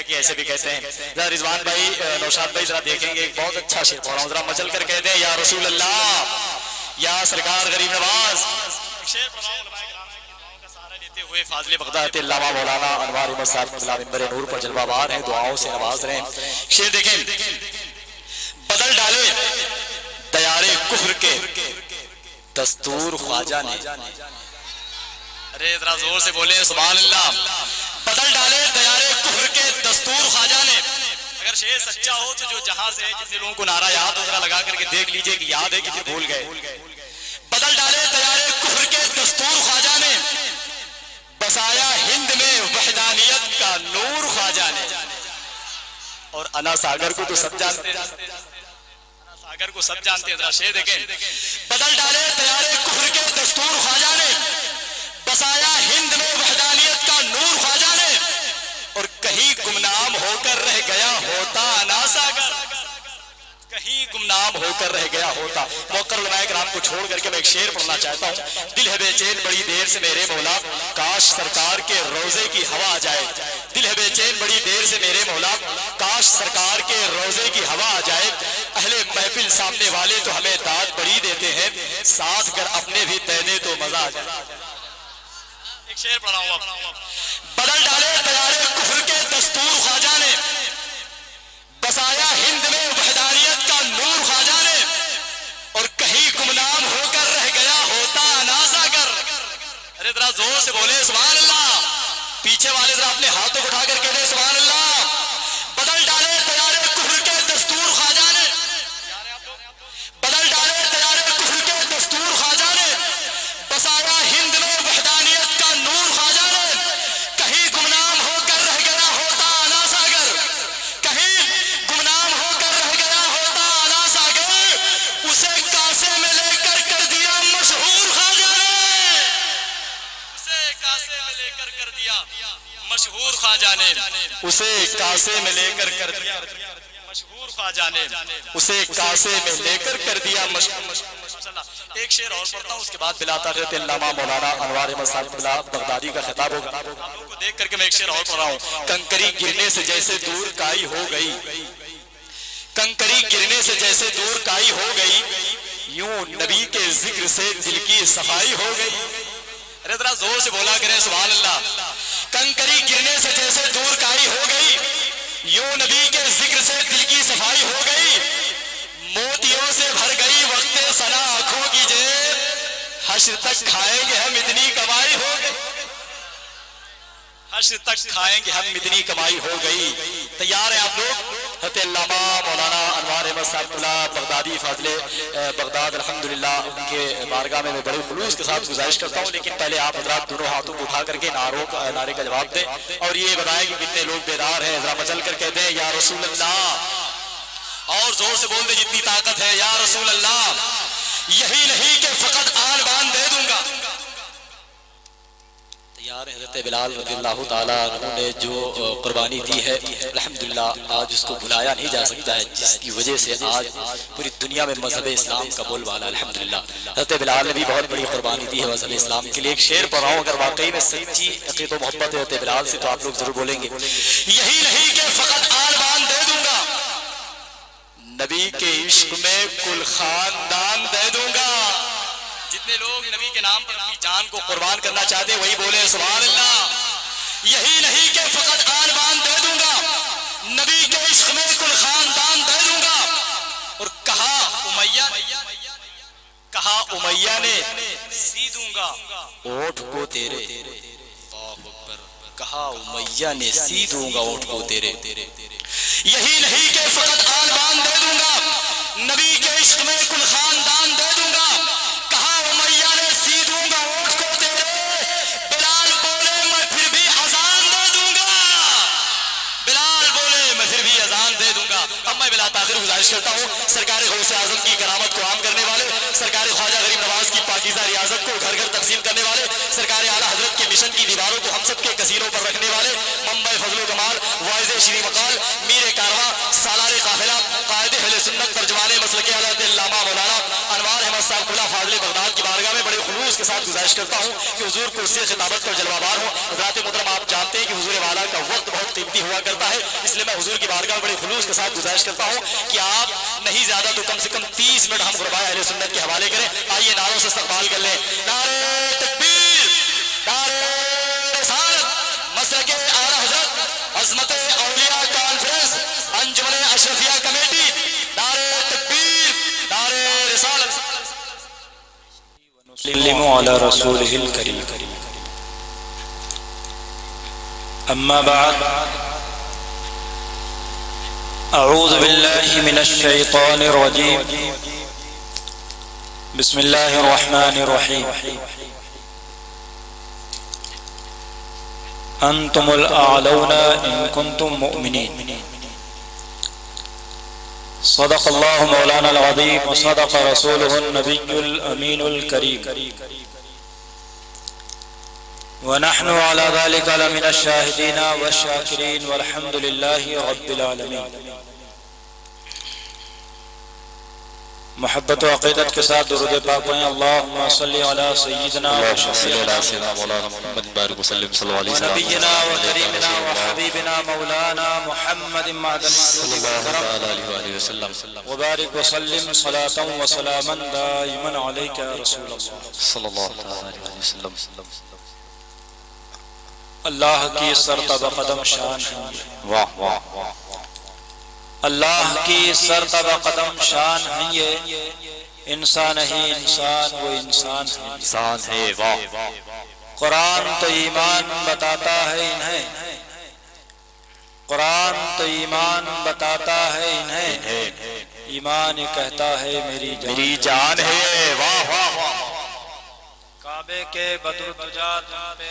کی ایسے بھی کہتے ہیں. ذرا رضوان بھائی نوشاد بھائی ذرا دیکھیں گے, ایک بہت اچھا شعر پڑھ رہا ہوں, ذرا مچل کر کہتے ہیں یا رسول اللہ یا سرکار غریب نواز. شعر پڑھ رہا ہوں علماء کرام کی دعاؤں کا سہارا لیتے ہوئے فاضل بغداد علامہ مولانا انوار احمد صاحب اللہ منبر نور پر جلوہ بار ہیں, دعاؤں سے نواز رہے ہیں. شعر دیکھیں, بدل ڈالے دیار کفر کے دستور خواجہ نے. ارے ذرا زور سے بولیں سبحان اللہ. بدل ڈالے دیار کفر کے دستور خواجہ نے. اگر شعر سچا ہو تو جو جہاں سے جتنے لوگوں کو نعرہ یاد ہو ذرا لگا کر کے دیکھ لیجئے کہ یاد ہے کہ پھر بھول گئے. بدل ڈالے دیار کفر کے دستور خواجہ نے, بسایا ہند میں وحدانیت کا نور خواجہ نے. اور انا ساگر کو تو سب جانتے ہیں, ساگر کو سب جانتے ہیں. ذرا شعر دیکھیں, بدل ڈالے دیار کفر کے دستور خواجہ نے, بسایا ہند میں وحدانیت کا نور خواجہ نے. اور کہیں گمنام ہو کر رہ گیا ہوتا انا ساگر, کہیں گمنام ہو کر رہ گیا ہوتا. موقر علماء کرام کو چھوڑ کر کے میں ایک شعر پڑھنا چاہتا ہوں. دل ہے بے چین بڑی دیر سے میرے مولا, کاش سرکار کے روزے کی ہوا آ جائے. دل ہے بے چین بڑی دیر سے میرے مولا, کاش سرکار کے روزے کی ہوا آ جائے. اہل محفل سامنے والے تو ہمیں داد بڑی دیتے ہیں, ساتھ کر اپنے بھی دے دے تو مزہ آ جائے. ایک شعر پڑھ رہا ہوں اب. بدل ڈالے دیار کفر کے دستور خواجہ نے, بسایا ہند میں وحدانیت کا نور خواجہ نے. اور کہیں گمنام ہو کر رہ گیا ہوتا انا ساگر. ارے ذرا زور سے بولے سبحان اللہ. پیچھے والے ذرا اپنے ہاتھوں کو اٹھا کر کہتے سبحان اللہ. بدل ڈالے دیار کفر کے دستور خواجہ نے, بدل ڈالے دیار کفر کے دستور خواجہ نے, بسایا ہند میں وحدانیت کا نور خواجہ نے. کہیں گمنام ہو کر رہ گیا ہوتا انا ساگر, کہیں گمنام ہو کر رہ گیا ہوتا انا ساگر. اسے کاسے میں لے کر دیا مشہور خواجہ نے, اسے کاسے میں لے کر دیا مشہور خواجہ نے. اسے کاسے میں لے کر دیا مشہور خواجہ نے, اسے کاسے میں لے کر دیا مشہور. ایک شعر اور پڑھتا ہوں, اس کے بعد بلا طاقت علامہ مولانا انوار احمد صاحب اللہ بغدادی کا خطاب ہوگا. آپ کو دیکھ کر کے میں ایک شعر اور پڑھ رہا ہوں. کنکری گرنے سے جیسے دور کائی ہو گئی, کنکری گرنے سے جیسے دور کائی ہو گئی, یوں نبی کے ذکر سے دل کی صفائی ہو گئی. ارے ذرا زور سے بولا کریں سبحان اللہ. کنکری گرنے سے جیسے دور کائی ہو گئی, یوں نبی کے ذکر سے دل کی صفائی ہو گئی. موتیوں سے بھر گئی وقت سنا آنکھوں کی جیب, حشر تک کھائیں گے ہم اتنی کمائی ہو گئی, حشر تک کھائیں گے ہم اتنی کمائی ہو گئی. تیار ہیں آپ لوگ؟ حضرت علامہ مولانا انوار احمد صاحب اللہ بغدادی فاضل بغداد الحمدللہ, ان کے بارگاہ میں بڑے خلوص کے ساتھ گزارش کرتا ہوں, لیکن پہلے آپ حضرات دونوں ہاتھوں کو اٹھا کر کے نعرے کا جواب دیں اور یہ بتائیں کہ کتنے لوگ بیدار ہیں. ذرا مچل کر کہتے ہیں یا رسول اللہ, اور زور سے بول دے جتنی طاقت ہے, یا رسول اللہ. یہی نہیں کہ فقط آن بان دے دوں گا. تیار حضرت بلال رضی اللہ تعالیٰ عنہ نے جو قربانی دی ہے الحمدللہ, آج اس کو بھلایا نہیں جا سکتا ہے, جس کی وجہ سے آج پوری دنیا میں مذہب اسلام کا بول بالا الحمدللہ. حضرت بلال نے بھی بہت بڑی قربانی دی ہے مذہب اسلام کے لیے. ایک شعر پڑھ رہا ہوں, اگر واقعی میں سچی عقیدت و محبت ہے حضرت بلال سے تو آپ لوگ ضرور بولیں گے. یہی نہیں کہ فقط آن بان دے دوں گا, نبی کے عشق میں کل خاندان دے دوں گا. جتنے لوگ نبی کے نام پر اپنی جان کو قربان کرنا چاہتے ہیں وہی بولے سبحان اللہ. یہی نہیں کہ فقط آن بان دے دوں گا, نبی کے عشق میں کل خاندان دے دوں گا. اور کہا امیہ نے سی دوں گا اونٹ کو تیرے, کہا امیہ نے سی دوں گا اونٹ کو تیرے. یہی نہیں کہ فقط آن بان دے دوں گا, نبی کے عشق میں کل خاندان دے دوں گا. کہا امیہ نے سی دوں گا اونٹ کو تیرے, بلال بولے میں پھر بھی اذان دے دوں گا, بلال بولے میں پھر بھی اذان دے دوں گا. اب میں بلا تاخیر گزارش کرتا ہوں سرکار غوث اعظم کی کرامت کو عام کرنے والے, سرکار خواجہ غریب نواز کی پاکیزہ ریاضت کو گھر گھر تقسیم کرنے والے, سرکار اعلیٰ حضرت کے مشن کی دیواروں کو ہم سب کے کثیروں پر رکھنے والے, منبع فضل و کمال, واعظ شیریں مقال, میر کارواں, سالار قافلہ, قائد اہل سنت, ترجمان مسلک حضرت علامہ مولانا انوار احمد صاحب صاحب قلعہ فاضل بغداد کی بارگاہ میں بڑے خلوص کے ساتھ گزارش کرتا ہوں کہ حضور کرسی خطابت پر جلوہ بار ہوں. حضرات محترم آپ جانتے ہیں کہ حضور والا کا وقت بہت قیمتی ہوا کرتا ہے، اس لیے میں حضور کی بارگاہ میں بڑے خلوص کے ساتھ گزارش کرتا ہوں کہ آپ نہیں زیادہ تو کم سے کم 30 منٹ ہم غرباء اہل سنت کے حوالے کریں. آئیے نعروں سے استقبال کر لیں. نعرہ تکبیر، نعرہ رسالت، مسلک اعلیٰ حضرت عظمت اولیاء کانفرنس انجمن اشرفیہ کمیٹی. نعرہ تکبیر، نعرہ رسالت. سلموا على رسوله الكريم. أما بعد، أعوذ بالله من الشيطان الرجيم. بسم الله الرحمن الرحيم. أنتم الأعلون إن كنتم مؤمنين. صدق الله مولانا العظيم وصدق رسوله النبي الأمين الكريم. ونحن على ذلك لمن الشاهدين والشاكرين والحمد لله رب العالمين. محبت و عقیدت کے ساتھ درود پاک پڑھیں. اللہم صلی علی سیدنا و شفیعنا مولانا محمد بارک وسلم صلی اللہ علیہ وسلم نبینا و کریمنا و حبیبنا مولانا محمد معدن الكرم وبارک وسلم صلاة و سلاما دائما علیک یا رسول اللہ صلی اللہ علیہ وسلم. اللہ کی سرتبہ قدم شان ہے. واہ واہ واہ. اللہ کی سرتبہ قدم شان ہے. یہ انسان ہی انسان، وہ انسان ہے. انسان ہے. واہ. قرآن تو ایمان بتاتا ہے انہیں، قرآن تو ایمان بتاتا ہے انہیں. ایمان کہتا ہے میری جان ہے. واہ واہ واہ. کعبے کے بدر تجا تم پہ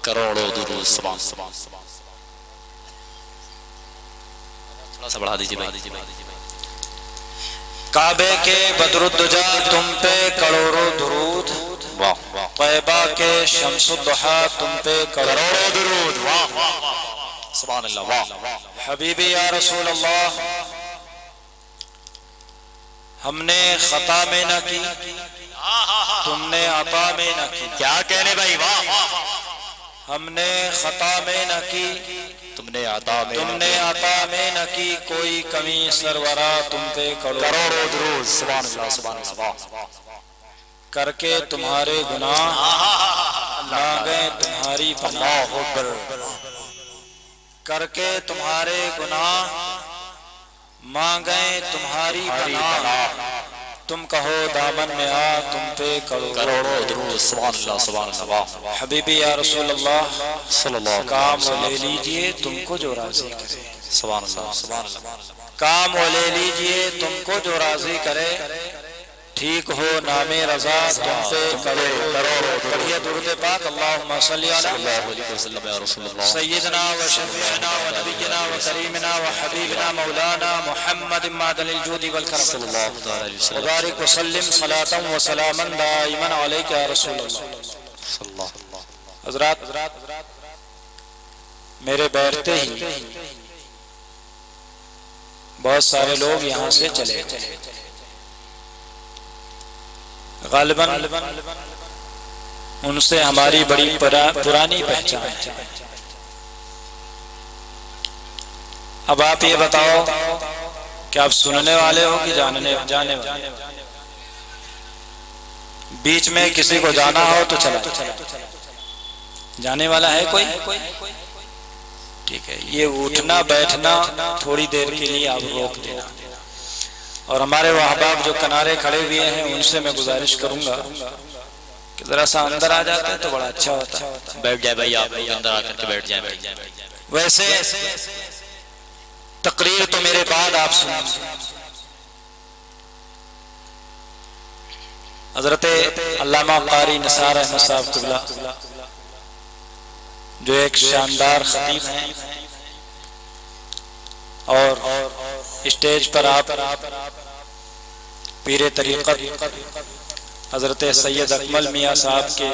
کروڑوں درود. سبحان سبحان. تھوڑا سا بڑھا دیجیے بھائی. کعبے کے بدر الدجا تم پہ کروڑوں درود. واہ. طیبہ کے شمس الضحیٰ تم پہ کروڑوں درود. واہ واہ. سبحان اللہ. واہ. حبیبی یا رسول اللہ، ہم نے خطا میں نہ کی، تم نے عطا میں نہ کی. کیا کہنے بھائی. واہ. ہم نے خطا میں نہ کی، تم نے عطا میں نہ کی. کوئی کمی سرورا تم پہ کروڑوں درود. سبحان اللہ. سبحان اللہ. واہ. کر کے تمہارے گناہ مانگیں تمہاری پناہ. کر کے تمہارے گناہ مانگیں تمہاری پناہ. تم کہو دامن میں آ تم پہ کروڑوں درود. سبحان اللہ. سبحان اللہ. حبیبی یا رسول اللہ صلی اللہ. کام وہ لے لیجئے تم کو جو راضی کرے. سبحان اللہ. سبحان اللہ. کام وہ لے لیجئے تم کو جو راضی کرے. ٹھیک ہو نام رضا تم پہ کروڑوں. پڑھیے درود پاک. اللہم صلی علی سیدنا و شفیعنا و نبینا و کریمنا و حبیبنا مولانا محمد معدن الجود والکرم وبارک وسلم صلاة و سلاما دائما علیک یا رسول اللہ. حضرات، میرے بیٹھتے ہی بہت سارے لوگ یہاں سے چلے گئے. غالباً ان سے ہماری بڑی پرانی پہچان ہے. اب آپ یہ بتاؤ کہ آپ سننے والے ہو کہ جانے والے؟ بیچ میں کسی کو جانا ہو تو چلا جانے والا ہے کوئی؟ ٹھیک ہے. یہ اٹھنا بیٹھنا تھوڑی دیر کے لیے آپ روک دینا. اور ہمارے وہ احباب جو کنارے کھڑے ہوئے ہیں ان سے میں گزارش کروں گا کہ ذرا سا اندر آ جاتے ہیں تو بڑا اچھا ہوتا ہے. بیٹھ جائے بھائی. آپ اندر آ کر کے بیٹھ جائیں. ویسے تقریر تو میرے بعد آپ سنیں. حضرت علامہ قاری نثار احمد صاحب قبلہ جو ایک شاندار خطیب ہیں، اور اسٹیج پر آپ پیر طریقت حضرت سید اکمل میاں صاحب کے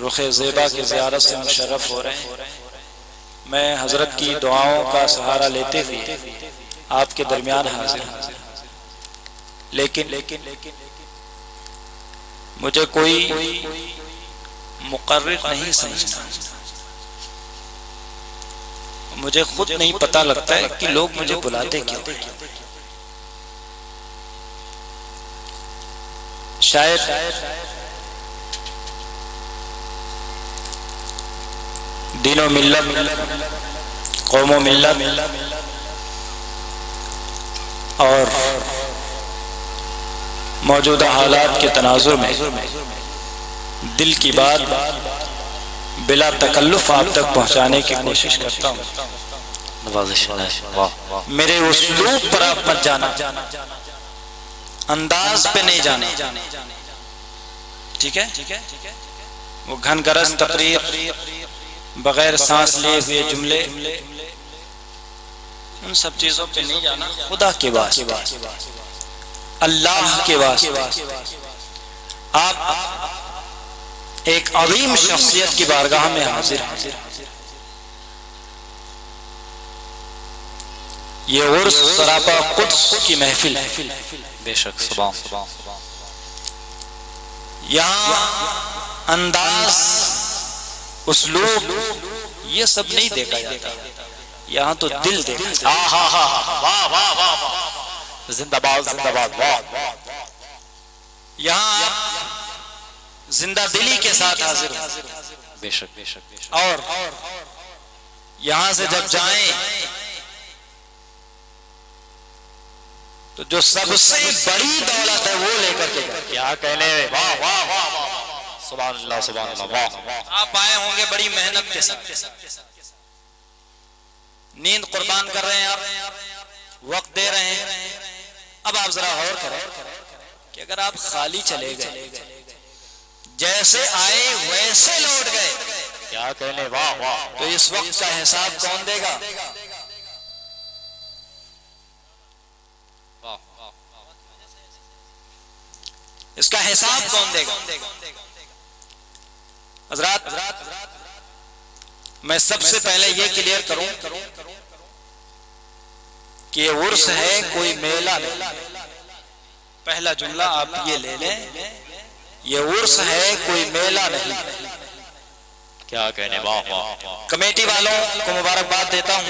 رخ زیبا کی زیارت سے مشرف ہو رہے ہیں. میں حضرت کی دعاؤں کا سہارا لیتے ہوئے آپ کے درمیان حاضر ہوں. لیکن مجھے کوئی مقرر نہیں سمجھنا، مجھے خود نہیں پتہ لگتا ہے کہ لوگ مجھے بلاتے کیوں۔ شاید دین و ملت، قوم و ملت اور موجودہ حالات کے تناظر میں دل کی بات بلا تکلف آپ تک پہنچانے کی کوشش کرتا ہوں۔ میرے اسلوب پر آپ مت جانا، انداز پہ نہیں جانا، ٹھیک ہے؟ وہ گھن گرز تقریر، بغیر سانس لیے ہوئے جملے، ان سب چیزوں پہ نہیں جانا۔ خدا کے واسطے، اللہ کے واسطے آپ ایک عظیم شخصیت کی بارگاہ میں حاضر ہیں۔ یہ عرس سراپا قدس کی محفل ہے، بے شک، سبحان یہاں انداز، اسلوب یہ سب نہیں دیکھا جاتا، یہاں تو دل دیکھا جاتا۔ واہ واہ واہ، زندہ باد زندہ باد، واہ، یہاں زندہ دلی کے ساتھ حاضر ہوں، بے شک بے شک بے شک۔ اور یہاں سے جب جائیں تو جو سب سے بڑی دولت ہے وہ لے کر کے جائیں۔ کیا کہنے، واہ واہ واہ واہ، سبحان اللہ سبحان اللہ، واہ۔ آپ آئے ہوں گے بڑی محنت کے ساتھ، نیند قربان کر رہے ہیں، آپ وقت دے رہے ہیں۔ اب آپ ذرا غور کریں کہ اگر آپ خالی چلے گئے، جیسے آئے ویسے لوٹ گئے، کیا کہنے، واہ واہ، تو اس وقت کا حساب کون دے گا؟ اس کا حساب کون دے گا؟ حضرات، میں سب سے پہلے یہ کلیئر کروں کہ یہ عرس ہے، کوئی میلہ نہیں۔ پہلا جملہ آپ یہ لے لیں، یہ عرس ہے، کوئی میلہ نہیں۔ کیا کہنے، واہ واہ۔ کمیٹی والوں کو مبارکباد دیتا ہوں،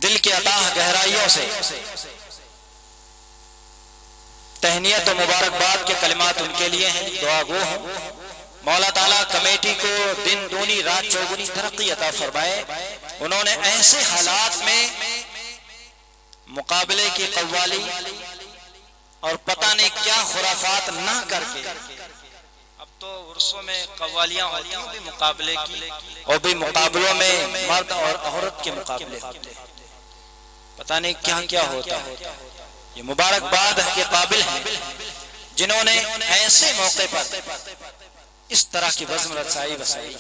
دل کے عطا گہرائیوں سے تہنیت و مبارکباد کے کلمات ان کے لیے ہیں، دعا گو ہوں مولا تعالیٰ کمیٹی کو دن دونی رات چوگنی ترقی عطا فرمائے۔ انہوں نے ایسے حالات میں مقابلے کی قوالی اور پتہ نہیں کیا خرافات نہ کر کے، اب تو عرصوں میں قوالیاں ہوتی ہیں بھی مقابلے کی، اور بھی مقابلوں میں مرد اور عورت کے مقابلے ہوتے ہیں، پتہ نہیں کیا کیا ہوتا ہے۔ یہ مبارکباد کے قابل ہیں جنہوں نے ایسے موقع پر اس طرح کی بزم رسائی وسائی۔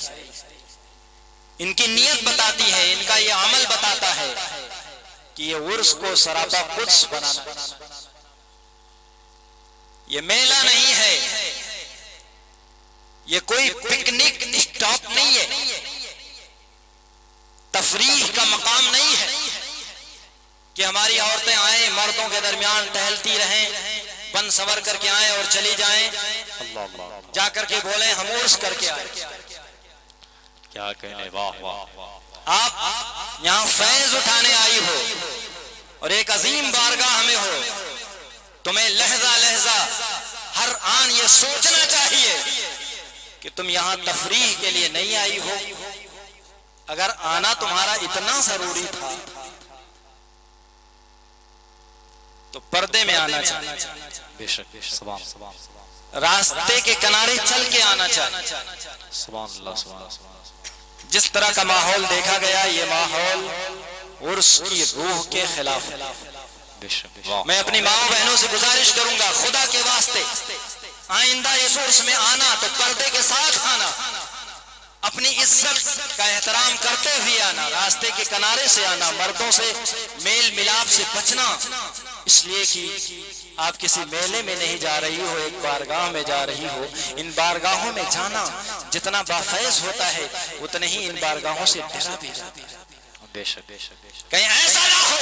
ان کی نیت بتاتی ہے، ان کا یہ عمل بتاتا ہے کہ یہ عرس کو سراپا قدس بنانا، یہ میلہ نہیں ہے، یہ کوئی پکنک اسٹاپ نہیں ہے، تفریح کا مقام نہیں ہے کہ ہماری عورتیں آئیں مردوں کے درمیان ٹہلتی رہیں، بن سور کر کے آئیں اور چلی جائیں، جا کر کے بولیں ہم عرس کر کے آئے۔ کیا کہنے، واہ واہ۔ آپ یہاں فیض اٹھانے آئی ہو اور ایک عظیم بارگاہ ہمیں ہو، تمہیں لہجہ لہجہ ہر آن یہ سوچنا چاہیے کہ تم یہاں تفریح کے لیے نہیں آئی ہو۔ اگر آنا تمہارا اتنا ضروری تھا تو پردے میں آنا چاہیے، بے شک بے شک، سبحان سبحان راستے کے کنارے چل کے آنا چاہیے۔ سبحان اللہ سبحان اللہ۔ جس طرح کا ماحول دیکھا گیا، یہ ماحول عرس کی روح کے خلاف ہے۔ بے شک، واہ۔ میں اپنی ماں بہنوں سے گزارش کروں گا، خدا کے واسطے آئندہ اس عرس میں آنا تو پردے کے ساتھ آنا، اپنی عزت کا احترام کرتے ہوئے آنا، راستے کے کنارے سے آنا، مردوں سے میل ملاپ سے بچنا، اس لیے کہ آپ کسی میلے میں نہیں جا رہی ہو، ایک بارگاہ میں جا رہی ہو۔ ان بارگاہوں میں جانا جتنا بافیض ہوتا ہے اتنے ہی ان بارگاہوں سے ڈرا بھی جاتا ہے۔ بے شک بے شک بے شک۔ کہیں ایسا نہ ہو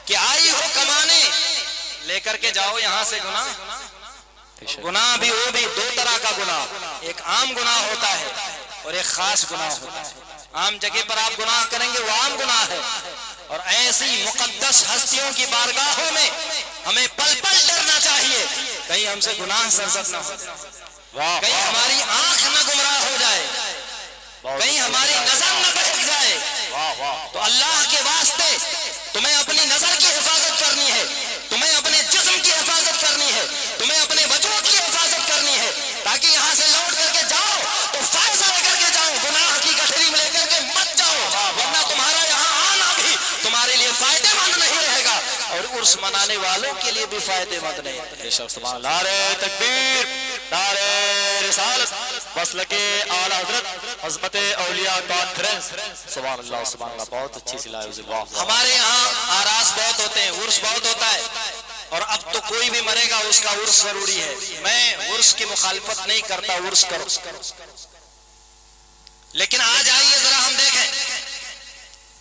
کہ آئی ہو کمانے، لے کر کے جاؤ یہاں سے گناہ، گناہ بھی وہ بھی دو طرح کا گناہ، ایک عام گناہ ہوتا ہے اور ایک خاص گناہ ہوتا ہے۔ عام جگہ پر آپ گناہ کریں گے وہ عام گناہ ہے، اور ایسی مقدس ہستیوں کی بارگاہوں میں ہمیں پل پل ڈرنا چاہیے کہیں ہم سے گناہ سرزد نہ ہو، کہیں ہماری آنکھ نہ گمراہ ہو جائے، کہیں ہماری نظر نہ بہک جائے۔ تو اللہ کے واسطے تمہیں اپنی نظر کی حفاظت کرنی ہے، تمہیں اپنے جسم کی حفاظت کرنی ہے، تمہیں اپنے وجود کی حفاظت کرنی ہے، تاکہ یہاں سے لوٹ کر کے جاؤ تو فائدہ لے کر کے جاؤ، گناہ کی گٹھری میں لے کر کے مت جاؤ، ورنہ تمہارا یہاں آنا بھی تمہارے لیے فائدے مند نہیں رہے گا اور عرس منانے والوں کے لیے بھی فائدے مند نہیں رہے گا۔ سبحان اللہ، نعرہ تکبیر، نعرہ رسالت، مسلک اعلی حضرت عظمت اولیاء کانفرنس۔ سبحان اللہ سبحان اللہ، بہت اچھی سلائے ہوئی، واہ۔ ہمارے یہاں آراس بہت ہوتے ہیں، عرس بہت ہوتا ہے، اور اب تو کوئی بھی مرے گا اس کا عرس ضروری ہے۔ میں عرس کی مخالفت نہیں کرتا، عرس کرو، لیکن آج آئیے ذرا ہم دیکھیں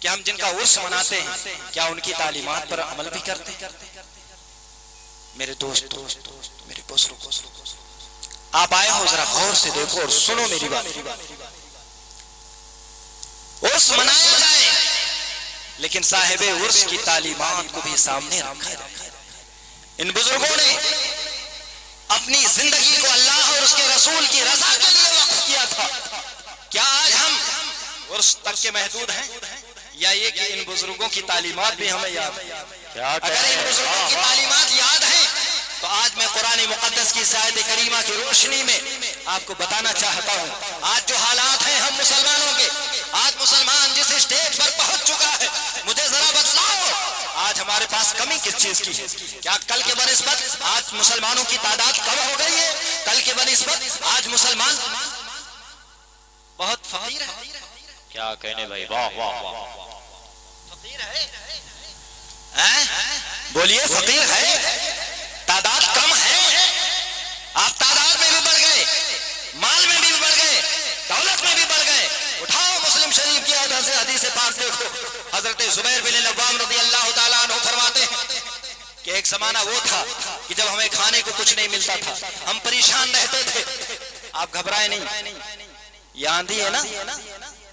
کہ ہم جن کا عرس مناتے ہیں کیا ان کی تعلیمات پر عمل بھی کرتے ہیں؟ میرے دوست، میرے بزرگ، آپ آئے ہو ذرا غور سے دیکھو اور سنو میری بات۔ عرس منایا جائے لیکن صاحب عرس کی تعلیمات کو بھی سامنے رکھا جائے۔ ان بزرگوں نے اپنی زندگی کو اللہ اور اس کے رسول کی رضا کے لیے وقف کیا تھا۔ کیا آج ہم عرس تک کے محدود ہیں، یا یہ کہ ان بزرگوں کی تعلیمات بھی ہمیں یاد ہیں؟ اگر ان بزرگوں کی تعلیمات یاد ہیں تو آج میں قرآن مقدس کی آیت کریمہ کی روشنی میں آپ کو بتانا چاہتا ہوں، آج جو حالات ہیں ہم مسلمانوں کے، آج مسلمان جس اسٹیج پر پہنچ چکا ہے، مجھے ذرا بتلاؤ آج ہمارے پاس کمی کس چیز کی ہے؟ کیا کل کے بنسبت آج مسلمانوں کی تعداد کم ہو گئی ہے؟ کل کے بنسبت آج مسلمان بہت فقیر ہے؟ کیا کہنے بھائی، واہ واہ واہ، فقیر ہے، بولیے فقیر ہے، تعداد کم ہے، آپ تعداد میں بھی بڑھ گئے، مال میں بھی بڑھ گئے، دولت میں بھی بڑھ گئے۔ اٹھاؤ مسلم شریف کی حدیث پاک دیکھو، حضرت زبیر بن العوام رضی اللہ تعالیٰ عنہ فرماتے ہیں کہ ایک زمانہ وہ تھا کہ جب ہمیں کھانے کو کچھ نہیں ملتا تھا، ہم پریشان رہتے تھے۔ آپ گھبرائے نہیں، یہ آندھی ہے نا،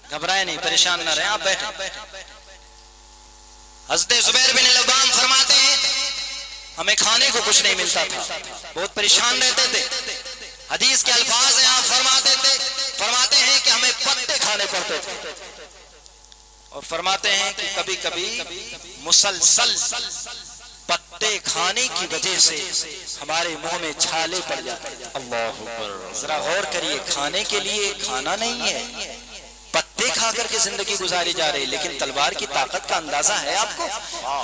گھبرائے نہیں، پریشان نہ رہیں، آپ بیٹھیں۔ حضرت زبیر بن العوام فرماتے ہیں ہمیں کھانے کو کچھ نہیں ملتا تھا، بہت پریشان رہتے تھے۔ حدیث کے الفاظ ہیں، آپ فرماتے ہیں کہ ہمیں پتے کھانے پڑتے تھے، اور فرماتے ہیں کہ کبھی کبھی مسلسل پتے کھانے کی وجہ سے ہمارے منہ میں چھالے پڑ جاتے ہیں۔ اللہ اکبر، ذرا غور کریے، کھانے کے لیے کھانا نہیں ہے، پتے کھا کر کے زندگی گزاری جا رہی، لیکن تلوار کی طاقت کا اندازہ ہے آپ کو؟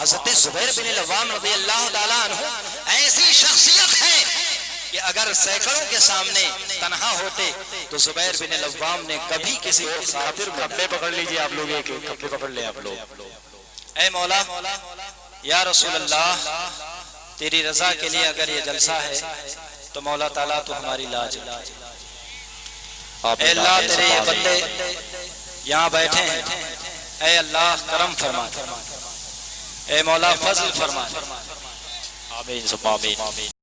حضرت زبیر بن العوام رضی اللہ تعالیٰ عنہ ایسی شخصیت ہے کہ اگر سینکڑوں کے سامنے تنہا ہوتے تو زبیر بن العوام نے کبھی کسی کو کافر کپڑے پکڑ لیجئے آپ لوگ، ایک کپڑے پکڑ لیں آپ لوگ۔ اے مولا یا رسول اللہ، تیری رضا کے لیے اگر یہ جلسہ ہے تو مولا تعالیٰ تو ہماری لاج ہے۔ اے اللہ، تیرے یہ بندے یہاں بیٹھے ہیں، اے اللہ کرم فرما، اے مولا فضل فرما، آمین ثم آمین۔